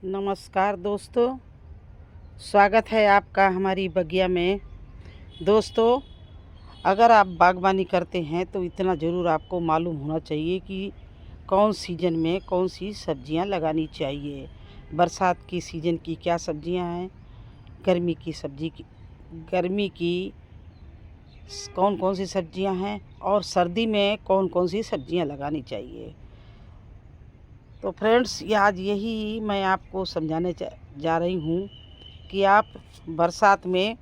नमस्कार दोस्तों, स्वागत है आपका हमारी बगिया में। दोस्तों, अगर आप बागवानी करते हैं तो इतना ज़रूर आपको मालूम होना चाहिए कि कौन सीज़न में कौन सी सब्जियां लगानी चाहिए। बरसात की सीज़न की क्या सब्जियां हैं, गर्मी की कौन कौन सी सब्जियां हैं और सर्दी में कौन कौन सी सब्जियां लगानी चाहिए। तो फ्रेंड्स, ये आज यही मैं आपको समझाने जा रही हूँ कि आप बरसात में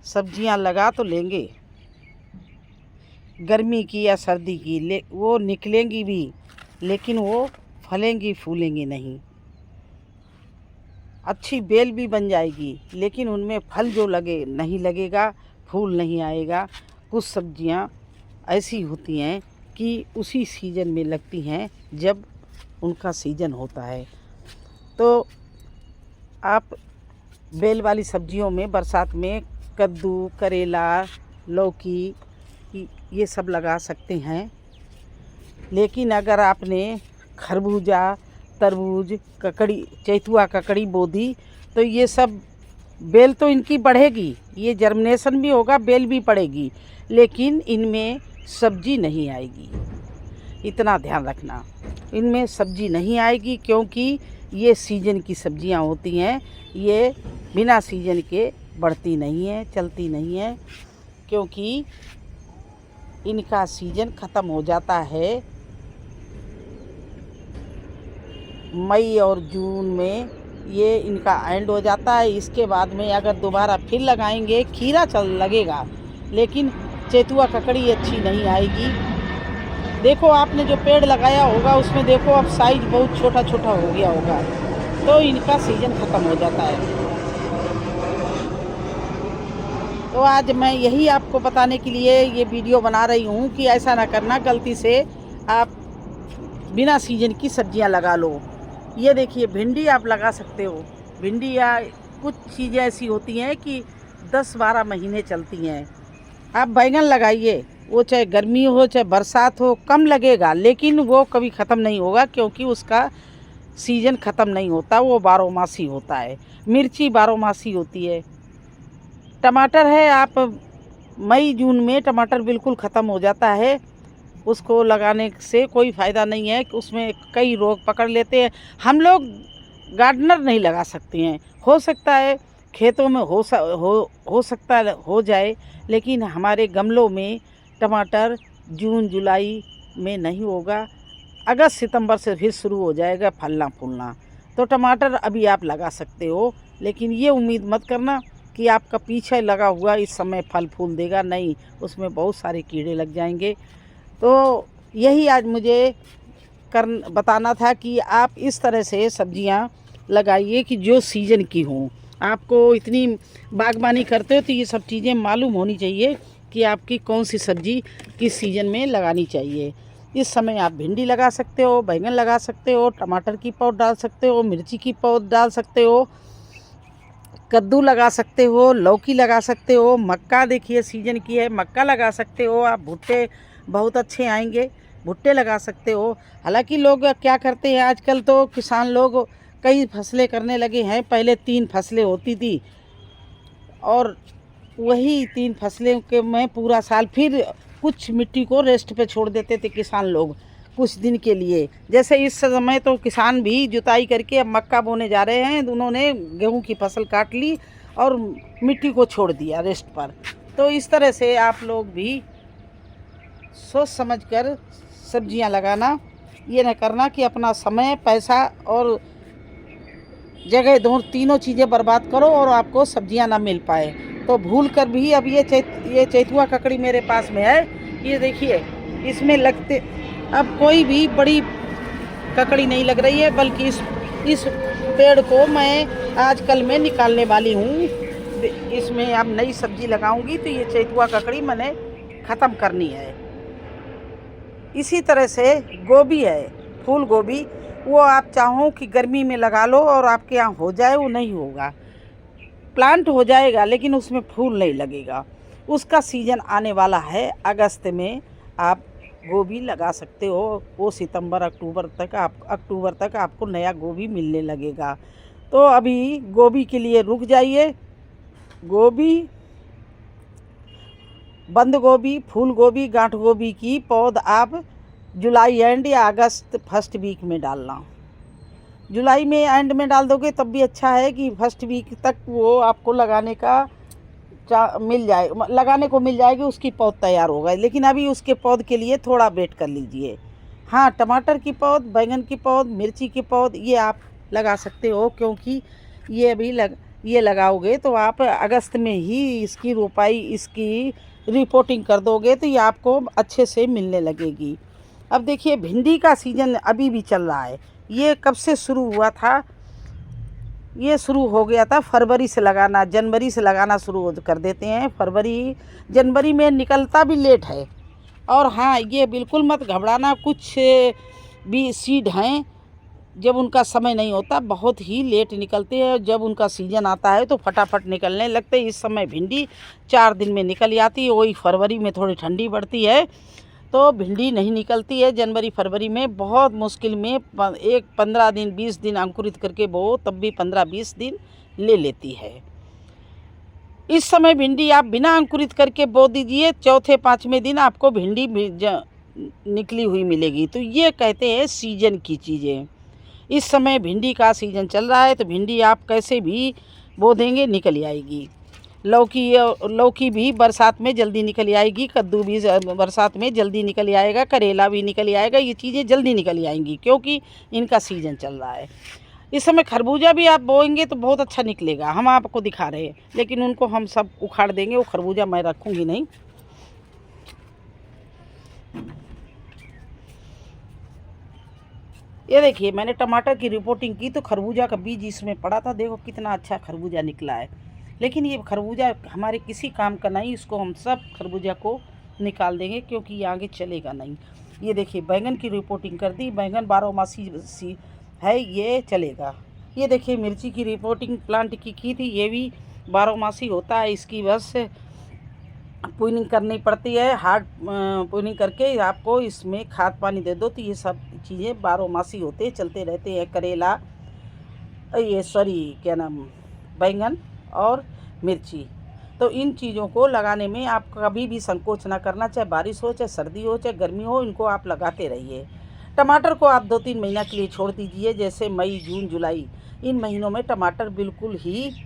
सब्जियां लगा तो लेंगे, गर्मी की या सर्दी की, वो निकलेंगी भी, लेकिन वो फलेंगी फूलेंगी नहीं। अच्छी बेल भी बन जाएगी, लेकिन उनमें फल जो नहीं लगेगा, फूल नहीं आएगा। कुछ सब्जियां ऐसी होती हैं कि उसी सीज़न में लगती हैं जब उनका सीज़न होता है। तो आप बेल वाली सब्जियों में बरसात में कद्दू, करेला, लौकी ये सब लगा सकते हैं। लेकिन अगर आपने खरबूजा, तरबूज, ककड़ी, चैतुआ ककड़ी बो दी तो ये सब बेल तो इनकी बढ़ेगी, ये जर्मिनेशन भी होगा, बेल भी पड़ेगी, लेकिन इनमें सब्जी नहीं आएगी। इतना ध्यान रखना, इनमें सब्जी नहीं आएगी, क्योंकि ये सीजन की सब्जियां होती हैं। ये बिना सीजन के बढ़ती नहीं है, चलती नहीं है, क्योंकि इनका सीजन ख़त्म हो जाता है मई और जून में। ये इनका एंड हो जाता है। इसके बाद में अगर दोबारा फिर लगाएंगे, खीरा लगेगा, लेकिन चैतुआ ककड़ी अच्छी नहीं आएगी। देखो, आपने जो पेड़ लगाया होगा उसमें देखो अब साइज बहुत छोटा छोटा हो गया होगा, तो इनका सीजन ख़त्म हो जाता है। तो आज मैं यही आपको बताने के लिए ये वीडियो बना रही हूँ कि ऐसा ना करना, गलती से आप बिना सीजन की सब्जियाँ लगा लो। ये देखिए, भिंडी आप लगा सकते हो। भिंडी या कुछ चीज़ें ऐसी होती हैं कि 10-12 महीने चलती हैं। आप बैंगन लगाइए, वो चाहे गर्मी हो चाहे बरसात हो, कम लगेगा, लेकिन वो कभी ख़त्म नहीं होगा, क्योंकि उसका सीज़न ख़त्म नहीं होता, वो 12मासी होता है। मिर्ची 12मासी होती है। टमाटर है, आप मई जून में टमाटर बिल्कुल ख़त्म हो जाता है। उसको लगाने से कोई फ़ायदा नहीं है, उसमें कई रोग पकड़ लेते हैं। हम लोग गार्डनर नहीं लगा सकते हैं। हो सकता है खेतों में हो सकता है हो जाए, लेकिन हमारे गमलों में टमाटर जून जुलाई में नहीं होगा। अगस्त सितंबर से फिर शुरू हो जाएगा फलना फूलना। तो टमाटर अभी आप लगा सकते हो, लेकिन ये उम्मीद मत करना कि आपका पीछे लगा हुआ इस समय फल फूल देगा। नहीं, उसमें बहुत सारे कीड़े लग जाएंगे। तो यही आज मुझे बताना था कि आप इस तरह से सब्जियां लगाइए कि जो सीज़न की हों। आपको इतनी बागबानी करते हो तो ये सब चीज़ें मालूम होनी चाहिए कि आपकी कौन सी सब्ज़ी किस सीज़न में लगानी चाहिए। इस समय आप भिंडी लगा सकते हो, बैंगन लगा सकते हो, टमाटर की पौध डाल सकते हो, मिर्ची की पौध डाल सकते हो, कद्दू लगा सकते हो, लौकी लगा सकते हो, मक्का देखिए सीजन की है, मक्का लगा सकते हो आप। भुट्टे बहुत अच्छे आएंगे, भुट्टे लगा सकते हो। हालांकि लोग क्या करते हैं आजकल, तो किसान लोग कई फसलें करने लगे हैं। पहले 3 फसलें होती थी, और वही 3 फसलें के में पूरा साल, फिर कुछ मिट्टी को रेस्ट पे छोड़ देते थे किसान लोग कुछ दिन के लिए। जैसे इस समय तो किसान भी जुताई करके अब मक्का बोने जा रहे हैं। उन्होंने गेहूं की फसल काट ली और मिट्टी को छोड़ दिया रेस्ट पर। तो इस तरह से आप लोग भी सोच समझकर सब्जियां लगाना। ये न करना कि अपना समय, पैसा और जगह तीनों चीज़ें बर्बाद करो और आपको सब्जियां ना मिल पाए। तो भूल कर भी अब ये चैतुआ ककड़ी मेरे पास में है। ये देखिए, इसमें लगते अब कोई भी बड़ी ककड़ी नहीं लग रही है, बल्कि इस पेड़ को मैं आजकल में निकालने वाली हूँ। इसमें अब नई सब्जी लगाऊंगी तो ये चैतुआ ककड़ी मैंने ख़त्म करनी है। इसी तरह से गोभी है, फूल गोभी, वो आप चाहो कि गर्मी में लगा लो और आपके यहाँ हो जाए, वो नहीं होगा। प्लांट हो जाएगा, लेकिन उसमें फूल नहीं लगेगा। उसका सीज़न आने वाला है अगस्त में। आप गोभी लगा सकते हो। वो सितंबर अक्टूबर तक आपको नया गोभी मिलने लगेगा। तो अभी गोभी के लिए रुक जाइए। गोभी, बंद गोभी, फूल गोभी, गांठ गोभी की पौध आप जुलाई एंड या अगस्त फर्स्ट वीक में डालना। जुलाई में एंड में डाल दोगे तब भी अच्छा है कि फर्स्ट वीक तक वो आपको लगाने को मिल जाएगी, उसकी पौध तैयार होगा। लेकिन अभी उसके पौध के लिए थोड़ा वेट कर लीजिए। हाँ, टमाटर की पौध, बैंगन की पौध, मिर्ची की पौध ये आप लगा सकते हो, क्योंकि ये लगाओगे तो आप अगस्त में ही इसकी रोपाई, इसकी रिपोर्टिंग कर दोगे तो ये आपको अच्छे से मिलने लगेगी। अब देखिए, भिंडी का सीज़न अभी भी चल रहा है। ये कब से शुरू हुआ था? ये शुरू हो गया था फरवरी से लगाना, जनवरी से लगाना शुरू कर देते हैं। जनवरी में निकलता भी लेट है। और हाँ, ये बिल्कुल मत घबराना, कुछ भी सीड हैं जब उनका समय नहीं होता बहुत ही लेट निकलते हैं। जब उनका सीज़न आता है तो फटाफट निकलने लगते हैं। इस समय भिंडी 4 दिन में निकल जाती है। वही फरवरी में थोड़ी ठंडी बढ़ती है तो भिंडी नहीं निकलती है। जनवरी फरवरी में बहुत मुश्किल में 15 दिन 20 दिन अंकुरित करके बो, तब भी 15-20 दिन ले लेती है। इस समय भिंडी आप बिना अंकुरित करके बो दीजिए, चौथे 5वें दिन आपको भिंडी निकली हुई मिलेगी। तो ये कहते हैं सीजन की चीज़ें। इस समय भिंडी का सीज़न चल रहा है तो भिंडी आप कैसे भी बो देंगे निकल आएगी। लौकी भी बरसात में जल्दी निकल आएगी, कद्दू भी बरसात में जल्दी निकल आएगा, करेला भी निकल आएगा। ये चीज़ें जल्दी निकल आएंगी क्योंकि इनका सीज़न चल रहा है। इस समय खरबूजा भी आप बोएंगे तो बहुत अच्छा निकलेगा। हम आपको दिखा रहे हैं, लेकिन उनको हम सब उखाड़ देंगे। वो खरबूजा मैं रखूँगी नहीं। ये देखिए, मैंने टमाटर की रिपोर्टिंग की तो खरबूजा का बीज इसमें पड़ा था। देखो कितना अच्छा खरबूजा निकला है। लेकिन ये खरबूजा हमारे किसी काम का नहीं, इसको हम सब खरबूजा को निकाल देंगे क्योंकि ये आगे चलेगा नहीं। ये देखिए, बैंगन की रिपोर्टिंग कर दी। बैंगन 12 मासी है, ये चलेगा। ये देखिए, मिर्ची की रिपोर्टिंग प्लांट की थी। ये भी 12 मासी होता है। इसकी बस प्रूनिंग करनी पड़ती है। हार्ड प्रूनिंग करके आपको इसमें खाद पानी दे दो तो ये सब चीज़ें 12 मासी होते चलते रहते हैं। करेला, क्या नाम, बैंगन और मिर्ची। तो इन चीज़ों को लगाने में आप कभी भी संकोच ना करना, चाहे बारिश हो, चाहे सर्दी हो, चाहे गर्मी हो, इनको आप लगाते रहिए। टमाटर को आप 2-3 महीना के लिए छोड़ दीजिए, जैसे मई, जून, जुलाई। इन महीनों में टमाटर बिल्कुल ही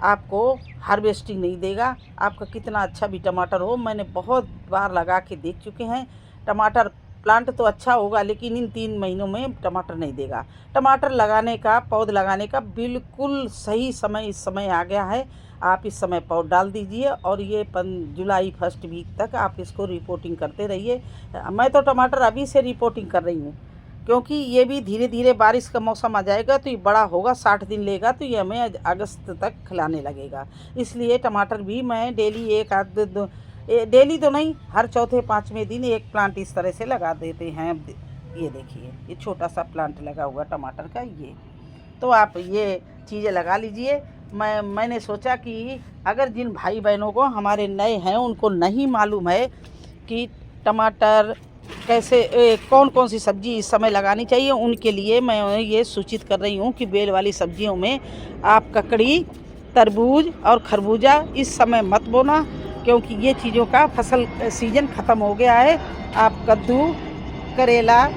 आपको हार्वेस्टिंग नहीं देगा। आपका कितना अच्छा भी टमाटर हो, मैंने बहुत बार लगा के देख चुके हैं। टमाटर प्लांट तो अच्छा होगा लेकिन इन 3 महीनों में टमाटर नहीं देगा। टमाटर लगाने का, पौध लगाने का बिल्कुल सही समय इस समय आ गया है। आप इस समय पौध डाल दीजिए और ये जुलाई फर्स्ट वीक तक आप इसको रिपोर्टिंग करते रहिए। मैं तो टमाटर अभी से रिपोर्टिंग कर रही हूँ क्योंकि ये भी धीरे धीरे बारिश का मौसम आ जाएगा तो ये बड़ा होगा, 60 दिन लेगा तो ये हमें अगस्त तक खिलाने लगेगा। इसलिए टमाटर भी मैं डेली तो नहीं, हर चौथे 5वें दिन एक प्लांट इस तरह से लगा देते हैं। ये देखिए, ये छोटा सा प्लांट लगा हुआ टमाटर का। ये तो आप ये चीज़ें लगा लीजिए। मैंने सोचा कि अगर जिन भाई बहनों को हमारे नए हैं उनको नहीं मालूम है कि टमाटर कैसे कौन कौन सी सब्ज़ी इस समय लगानी चाहिए, उनके लिए मैं ये सूचित कर रही हूँ कि बेल वाली सब्जियों में आप ककड़ी, तरबूज और खरबूजा इस समय मत बोना क्योंकि ये चीज़ों का फसल सीजन ख़त्म हो गया है। आप कद्दू, करेला,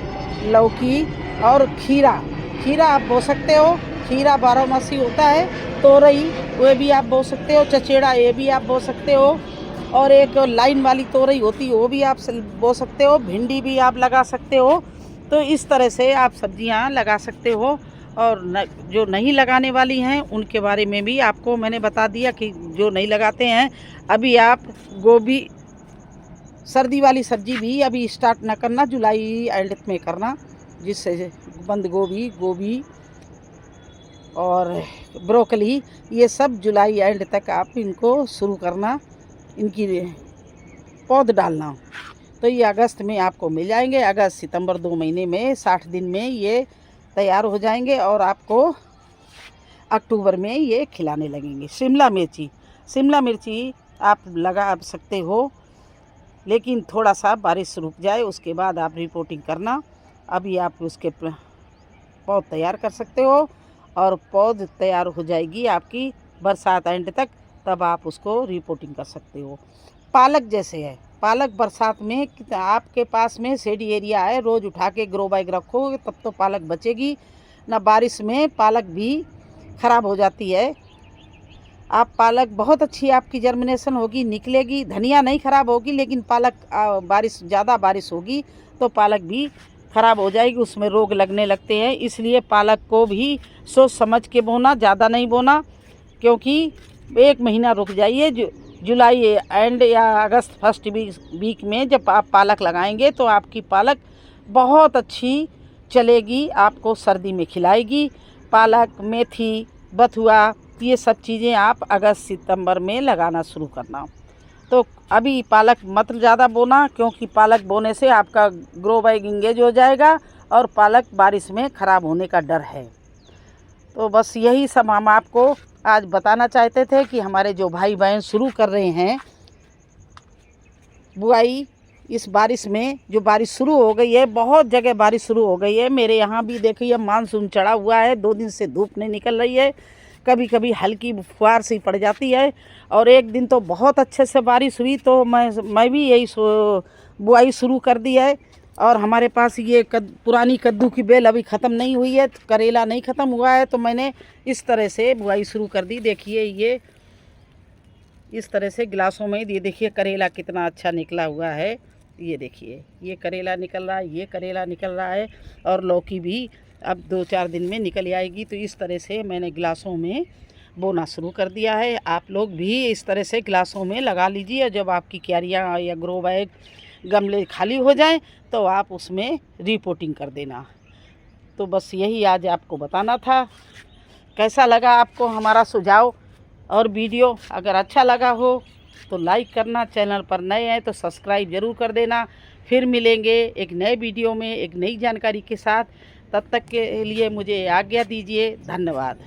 लौकी और खीरा आप बो सकते हो। खीरा 12 मासी होता है। तोरई, वो भी आप बो सकते हो। चचेड़ा, ये भी आप बो सकते हो। और एक लाइन वाली तोरई होती है वो भी आप बो सकते हो। भिंडी भी आप लगा सकते हो। तो इस तरह से आप सब्जियां लगा सकते हो। और जो नहीं लगाने वाली हैं उनके बारे में भी आपको मैंने बता दिया कि जो नहीं लगाते हैं अभी आप गोभी, सर्दी वाली सब्जी भी अभी स्टार्ट ना करना, जुलाई एंड में करना, जिससे बंद गोभी और ब्रोकली ये सब जुलाई एंड तक आप इनको शुरू करना, इनकी पौध डालना। तो ये अगस्त में आपको मिल जाएंगे। अगस्त सितंबर 2 महीने में 60 दिन में ये तैयार हो जाएंगे और आपको अक्टूबर में ये खिलाने लगेंगे। शिमला मिर्ची आप लगा सकते हो। लेकिन थोड़ा सा बारिश रुक जाए उसके बाद आप रिपोर्टिंग करना। अभी आप उसके पौध तैयार कर सकते हो और पौध तैयार हो जाएगी आपकी बरसात एंड तक, तब आप उसको रिपोर्टिंग कर सकते हो। पालक जैसे है, पालक बरसात में आपके पास में शेडी एरिया है, रोज़ उठा के ग्रो बैग रखोगे तब तो पालक बचेगी ना। बारिश में पालक भी ख़राब हो जाती है। आप पालक बहुत अच्छी आपकी जर्मिनेशन होगी, निकलेगी। धनिया नहीं ख़राब होगी, लेकिन पालक बारिश ज़्यादा बारिश होगी तो पालक भी ख़राब हो जाएगी, उसमें रोग लगने लगते हैं। इसलिए पालक को भी सोच समझ के बोना, ज़्यादा नहीं बोना, क्योंकि 1 महीना रुक जाइए। जुलाई एंड या अगस्त फर्स्ट वीक में जब आप पालक लगाएंगे तो आपकी पालक बहुत अच्छी चलेगी, आपको सर्दी में खिलाएगी। पालक, मेथी, बथुआ, ये सब चीज़ें आप अगस्त सितंबर में लगाना शुरू करना। तो अभी पालक मत ज़्यादा बोना, क्योंकि पालक बोने से आपका ग्रो बैग इंगेज हो जाएगा और पालक बारिश में ख़राब होने का डर है। तो बस यही सब हम आपको आज बताना चाहते थे कि हमारे जो भाई बहन शुरू कर रहे हैं बुआई, इस बारिश में जो बारिश शुरू हो गई है, बहुत जगह बारिश शुरू हो गई है। मेरे यहाँ भी देखिए मानसून चढ़ा हुआ है, 2 दिन से धूप नहीं निकल रही है, कभी कभी हल्की फुहार सी पड़ जाती है। और एक दिन तो बहुत अच्छे से बारिश हुई तो मैं भी यही बुआई शुरू कर दी है। और हमारे पास ये पुरानी कद्दू की बेल अभी ख़त्म नहीं हुई है, करेला नहीं ख़त्म हुआ है, तो मैंने इस तरह से बुआई शुरू कर दी। देखिए ये इस तरह से गिलासों में, ये देखिए करेला कितना अच्छा निकला हुआ है। ये देखिए ये करेला निकल रहा है, ये करेला निकल रहा है, और लौकी भी अब 2-4 दिन में निकल आएगी। तो इस तरह से मैंने गिलासों में बोना शुरू कर दिया है। आप लोग भी इस तरह से गिलासों में लगा लीजिए। जब आपकी क्यारियाँ या ग्रो बैग, गमले खाली हो जाएं तो आप उसमें रिपोर्टिंग कर देना। तो बस यही आज आपको बताना था। कैसा लगा आपको हमारा सुझाव और वीडियो? अगर अच्छा लगा हो तो लाइक करना, चैनल पर नए हैं तो सब्सक्राइब ज़रूर कर देना। फिर मिलेंगे एक नए वीडियो में एक नई जानकारी के साथ। तब तक के लिए मुझे आज्ञा दीजिए। धन्यवाद।